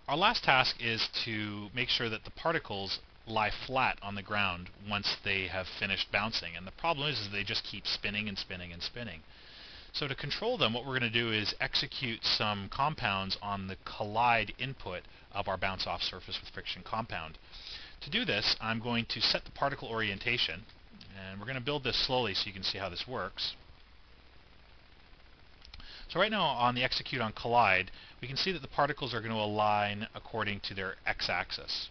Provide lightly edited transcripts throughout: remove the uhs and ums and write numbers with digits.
our last task is to make sure that the particles lie flat on the ground once they have finished bouncing. And the problem is they just keep spinning and spinning and spinning. So to control them, what we're going to do is execute some compounds on the collide input of our bounce-off surface with friction compound. To do this, I'm going to set the particle orientation, and we're going to build this slowly so you can see how this works. So right now on the execute on collide, we can see that the particles are going to align according to their x-axis.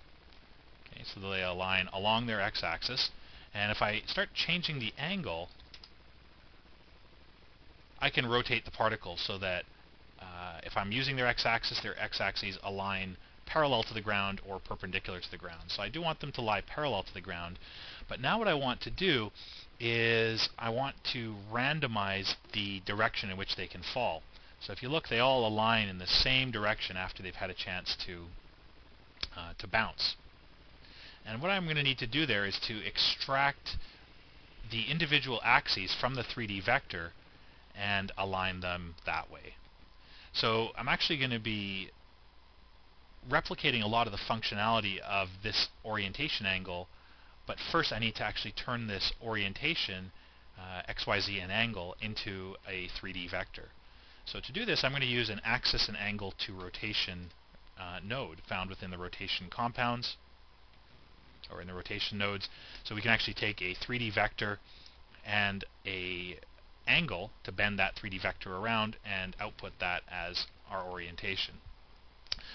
Okay, so they align along their x-axis, and if I start changing the angle, I can rotate the particles so that if I'm using their x-axes align parallel to the ground or perpendicular to the ground. So I do want them to lie parallel to the ground. But now what I want to do is I want to randomize the direction in which they can fall. So if you look, they all align in the same direction after they've had a chance to bounce. And what I'm going to need to do there is to extract the individual axes from the 3D vector and align them that way. So I'm actually going to be replicating a lot of the functionality of this orientation angle, but first I need to actually turn this orientation, XYZ and angle, into a 3D vector. So to do this, I'm going to use an axis and angle to rotation node found within the rotation compounds, or in the rotation nodes. So we can actually take a 3D vector and a angle to bend that 3D vector around and output that as our orientation.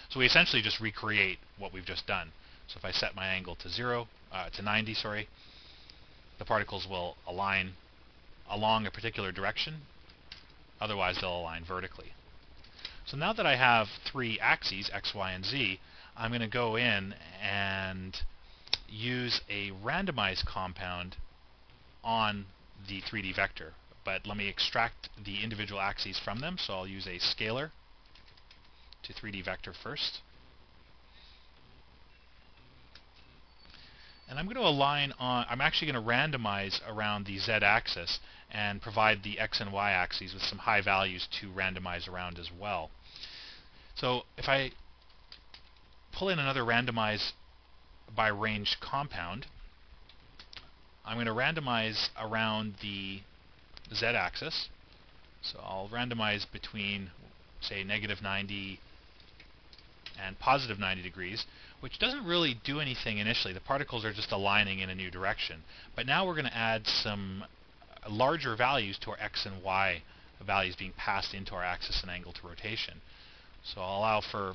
So we essentially just recreate what we've just done. So if I set my angle to 90, the particles will align along a particular direction. Otherwise, they'll align vertically. So now that I have three axes, x, y, and z, I'm going to go in and use a randomized compound on the 3D vector. But let me extract the individual axes from them. So I'll use a scalar to 3D vector first. And I'm going to align on, I'm actually going to randomize around the z-axis and provide the x and y axes with some high values to randomize around as well. So if I pull in another randomize by range compound, I'm going to randomize around the z-axis. So I'll randomize between, say, -90 and +90 degrees, which doesn't really do anything initially. The particles are just aligning in a new direction. But now we're going to add some larger values to our x and y values being passed into our axis and angle to rotation. So I'll allow for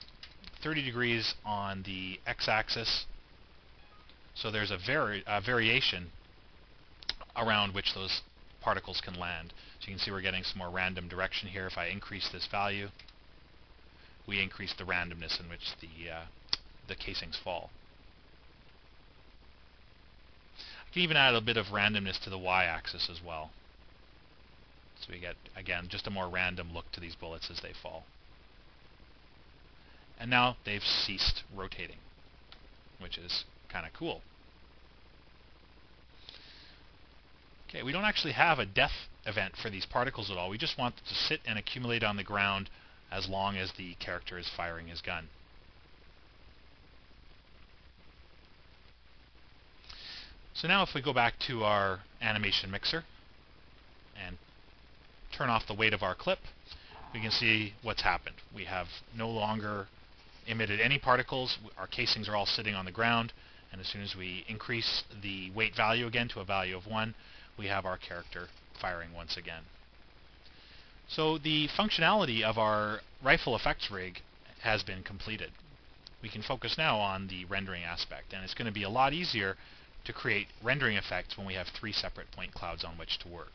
30 degrees on the x-axis. So there's a variation around which those particles can land. So you can see we're getting some more random direction here. If I increase this value, we increase the randomness in which the casings fall. I can even add a bit of randomness to the y-axis as well. So we get, again, just a more random look to these bullets as they fall. And now they've ceased rotating, which is kind of cool. Okay, we don't actually have a death event for these particles at all. We just want them to sit and accumulate on the ground as long as the character is firing his gun. So now if we go back to our animation mixer and turn off the weight of our clip, we can see what's happened. We have no longer emitted any particles. Our casings are all sitting on the ground, and as soon as we increase the weight value again to a value of 1, we have our character firing once again. So the functionality of our rifle effects rig has been completed. We can focus now on the rendering aspect, and it's going to be a lot easier to create rendering effects when we have 3 separate point clouds on which to work.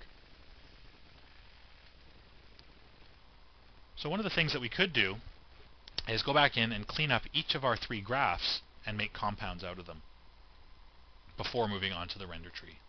So one of the things that we could do is go back in and clean up each of our 3 graphs and make compounds out of them before moving on to the render tree.